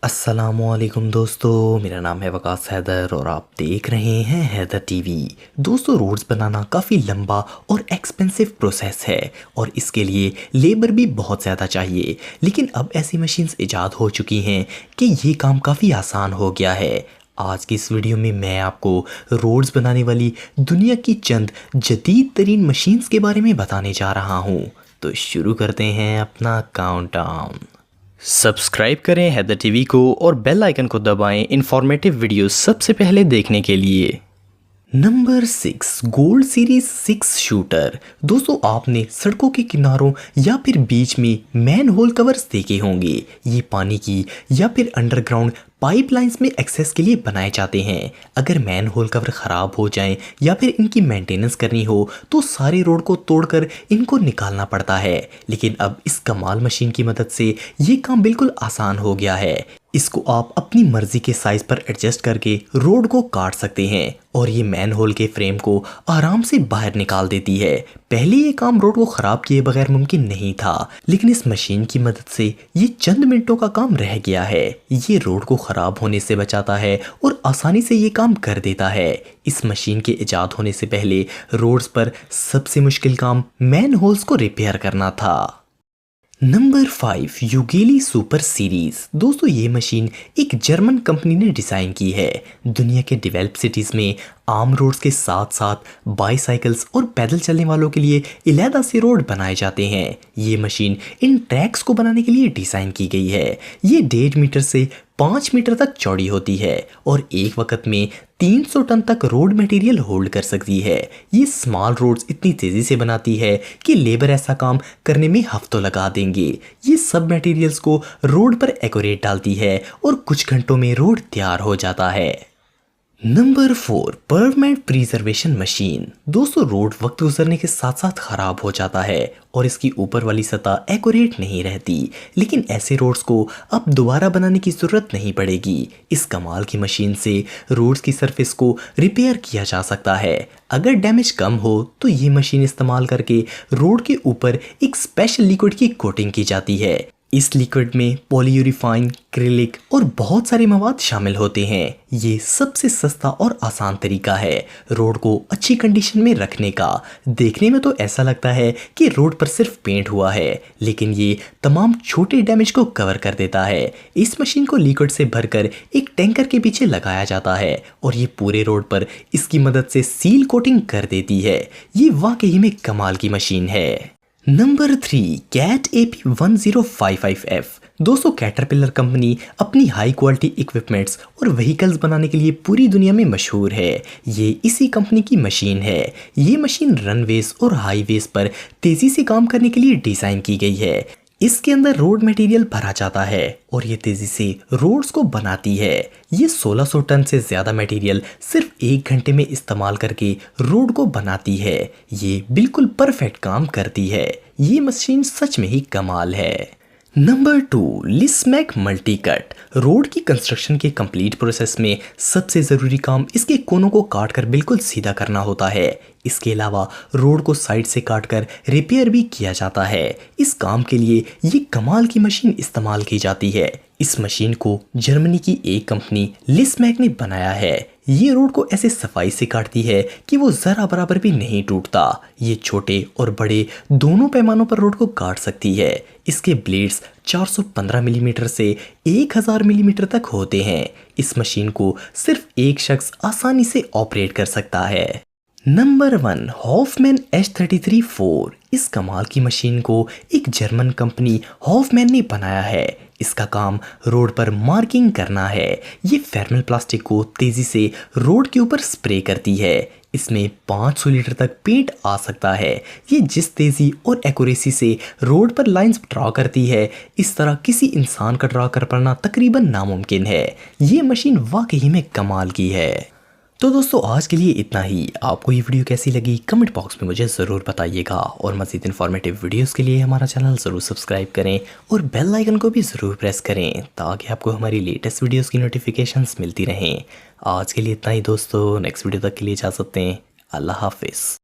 अस्सलामुअलैकुम दोस्तों, मेरा नाम है वकास हैदर और आप देख रहे हैं हैदर टीवी। दोस्तों, रोड्स बनाना काफ़ी लंबा और एक्सपेंसिव प्रोसेस है और इसके लिए लेबर भी बहुत ज़्यादा चाहिए। लेकिन अब ऐसी मशीन्स इजाद हो चुकी हैं कि ये काम काफ़ी आसान हो गया है। आज की इस वीडियो में मैं आपको रोड्स बनाने वाली दुनिया की चंद जदीद तरीन मशीन्स के बारे में बताने जा रहा हूँ। तो शुरू करते हैं अपना काउंटडाउन। सब्सक्राइब करें हैदर टीवी को और बेल आइकन को दबाएं इंफॉर्मेटिव वीडियोस सबसे पहले देखने के लिए। Number 6, gold series 6 shooter. दोस्तों, आपने सड़कों के किनारों या फिर बीच में मैन होल कवर्स देखे होंगे। ये पानी की या फिर अंडरग्राउंड पाइपलाइंस में एक्सेस के लिए बनाए जाते हैं। अगर मैन होल कवर ख़राब हो जाएं या फिर इनकी मेंटेनेंस करनी हो तो सारे रोड को तोड़कर इनको निकालना पड़ता है। लेकिन अब इस कमाल मशीन की मदद से ये काम बिल्कुल आसान हो गया है। इसको आप अपनी मर्जी के साइज पर एडजस्ट करके रोड को काट सकते हैं और ये मैन होल के फ्रेम को आराम से बाहर निकाल देती है। पहले ये काम रोड को खराब किए बगैर मुमकिन नहीं था, लेकिन इस मशीन की मदद से ये चंद मिनटों का काम रह गया है। ये रोड को खराब होने से बचाता है और आसानी से ये काम कर देता है। इस मशीन के इजाद होने से पहले रोड्स पर सबसे मुश्किल काम मैन होल्स को रिपेयर करना था। नंबर 5, यूगेली सुपर सीरीज। दोस्तों, ये मशीन एक जर्मन कंपनी ने डिज़ाइन की है। दुनिया के डेवलप सिटीज़ में आम रोड्स के साथ साथ बाईसाइकिल्स और पैदल चलने वालों के लिए इलादा से रोड बनाए जाते हैं। ये मशीन इन ट्रैक्स को बनाने के लिए डिज़ाइन की गई है। ये 1.5 मीटर से 5 मीटर तक चौड़ी होती है और एक वक्त में 300 टन तक रोड मटेरियल होल्ड कर सकती है। ये स्मॉल रोड्स इतनी तेज़ी से बनाती है कि लेबर ऐसा काम करने में हफ्तों लगा देंगे। ये सब मटेरियल्स को रोड पर एक्यूरेट डालती है और कुछ घंटों में रोड तैयार हो जाता है। Number 4, permanent preservation machine. दोस्तों, रोड वक्त गुजरने के साथ साथ खराब हो जाता है और इसकी ऊपर वाली सतह एक्यूरेट नहीं रहती, लेकिन ऐसे रोड्स को अब दोबारा बनाने की ज़रूरत नहीं पड़ेगी। इस कमाल की मशीन से रोड्स की सरफेस को रिपेयर किया जा सकता है। अगर डैमेज कम हो तो ये मशीन इस्तेमाल करके रोड के ऊपर एक स्पेशल लिक्विड की कोटिंग की जाती है। इस लिक्विड में पॉलीयूरेथान, एक्रिलिक और बहुत सारे मवाद शामिल होते हैं। ये सबसे सस्ता और आसान तरीका है रोड को अच्छी कंडीशन में रखने का। देखने में तो ऐसा लगता है कि रोड पर सिर्फ पेंट हुआ है, लेकिन ये तमाम छोटे डैमेज को कवर कर देता है। इस मशीन को लिक्विड से भरकर एक टैंकर के पीछे लगाया जाता है और ये पूरे रोड पर इसकी मदद से सील कोटिंग कर देती है। ये वाकई में कमाल की मशीन है। Number 3, Cat AP1055F। दोस्तों, कैटरपिलर कंपनी अपनी हाई क्वालिटी इक्विपमेंट्स और व्हीकल्स बनाने के लिए पूरी दुनिया में मशहूर है। ये इसी कंपनी की मशीन है। ये मशीन रनवेज और हाईवेज पर तेज़ी से काम करने के लिए डिज़ाइन की गई है। इसके अंदर रोड मटेरियल भरा जाता है और ये तेज़ी से रोड्स को बनाती है। ये 1600 टन से ज़्यादा मटेरियल सिर्फ 1 घंटे में इस्तेमाल करके रोड को बनाती है। ये बिल्कुल परफेक्ट काम करती है। ये मशीन सच में ही कमाल है। नंबर 2, लिसमैक मल्टी कट। रोड की कंस्ट्रक्शन के कंप्लीट प्रोसेस में सबसे ज़रूरी काम इसके कोनों को काटकर बिल्कुल सीधा करना होता है। इसके अलावा रोड को साइड से काटकर रिपेयर भी किया जाता है। इस काम के लिए ये कमाल की मशीन इस्तेमाल की जाती है। इस मशीन को जर्मनी की एक कंपनी लिसमैक ने बनाया है। ये रोड को ऐसे सफाई से काटती है कि वो ज़रा बराबर भी नहीं टूटता। ये छोटे और बड़े दोनों पैमानों पर रोड को काट सकती है। इसके ब्लेड्स 415 मिलीमीटर से 1000 मिलीमीटर तक होते हैं। इस मशीन को सिर्फ एक शख्स आसानी से ऑपरेट कर सकता है। Number 1, Hoffman H33-4। इस कमाल की मशीन को एक जर्मन कंपनी हॉफमैन ने बनाया है। इसका काम रोड पर मार्किंग करना है। ये थर्मल प्लास्टिक को तेज़ी से रोड के ऊपर स्प्रे करती है। इसमें 500 लीटर तक पेंट आ सकता है। ये जिस तेज़ी और एक्यूरेसी से रोड पर लाइंस ड्रा करती है, इस तरह किसी इंसान का ड्रा कर पाना तकरीबन नामुमकिन है। ये मशीन वाकई में कमाल की है। तो दोस्तों, आज के लिए इतना ही। आपको ये वीडियो कैसी लगी कमेंट बॉक्स में मुझे ज़रूर बताइएगा और मज़ीद इन्फॉर्मेटिव वीडियोस के लिए हमारा चैनल ज़रूर सब्सक्राइब करें और बेल आइकन को भी ज़रूर प्रेस करें ताकि आपको हमारी लेटेस्ट वीडियोस की नोटिफिकेशंस मिलती रहें। आज के लिए इतना ही दोस्तों, नेक्स्ट वीडियो तक के लिए इजाज़त दें। अल्लाह हाफिज़।